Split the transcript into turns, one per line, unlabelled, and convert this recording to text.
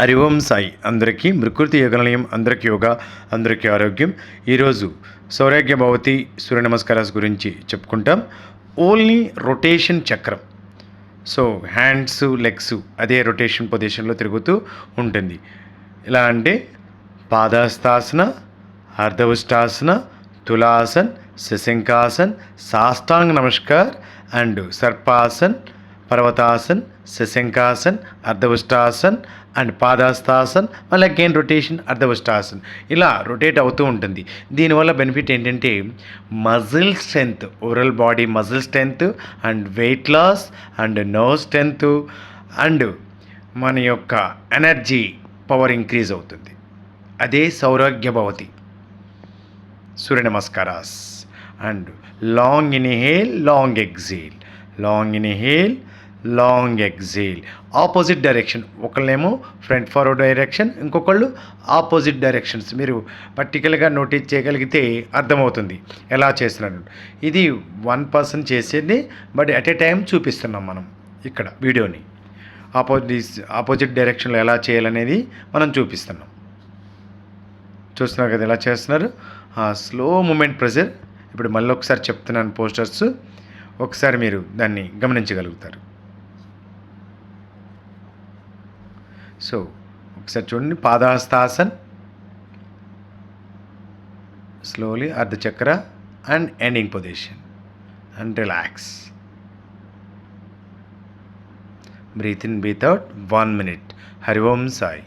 హరి ఓం సాయి అందరికీ ప్రకృతి యోగనిలయం అందరికీ యోగా అందరికీ ఆరోగ్యం. ఈరోజు సౌరాగ్య భవతి సూర్య నమస్కారాస్ గురించి చెప్పుకుంటాం. ఓన్లీ రొటేషన్ చక్రం. సో హ్యాండ్స్ లెగ్స్ అదే రొటేషన్ పొజిషన్లో తిరుగుతూ ఉంటుంది. ఎలా అంటే పాదస్థాసన, అర్ధవుష్టాసన, తులాసన్, శశంకాసన్, సాష్టాంగ నమస్కార్ అండ్ సర్పాసన్, పర్వతాసన్, శశంకాసన్, అర్ధవుష్టాసన్ అండ్ పాదాస్తాసన్, మళ్ళీ అగైన్ రొటేషన్ అర్ధవుష్టాసన్. ఇలా రొటేట్ అవుతూ ఉంటుంది. దీనివల్ల బెనిఫిట్ ఏంటంటే muscle strength, overall body muscle strength and weight loss and nerve strength and మన యొక్క ఎనర్జీ పవర్ ఇంక్రీజ్ అవుతుంది. అదే సౌరాగ్య భవతి Surya namaskars. And long inhale, long exhale, long inhale, long exhale. Opposite direction, ఒకళ్ళేమో ఫ్రంట్ ఫార్వర్డ్ డైరెక్షన్, ఇంకొకళ్ళు opposite directions. మీరు పర్టికులర్గా నోటీస్ చేయగలిగితే అర్థమవుతుంది ఎలా చేస్తున్నారు. ఇది వన్ పర్సన్ చేసేది, బట్ ఎట్ ఏ టైం చూపిస్తున్నాం మనం ఇక్కడ వీడియోని. ఆపోజిట్ డైరెక్షన్లో ఎలా చేయాలనేది మనం చూపిస్తున్నాం. చూస్తున్నారు కదా ఎలా చేస్తున్నారు. Slow moment pressure. ఇప్పుడు మళ్ళీ ఒకసారి చెప్తున్నాను పోస్టర్స్, ఒకసారి మీరు దాన్ని గమనించగలుగుతారు. సో ఒకసారి చూడండి. Padahastasan, slowly Ardhachakra and ending position and relax. Breathe in, breathe out 1 minute. Hari Om Sai.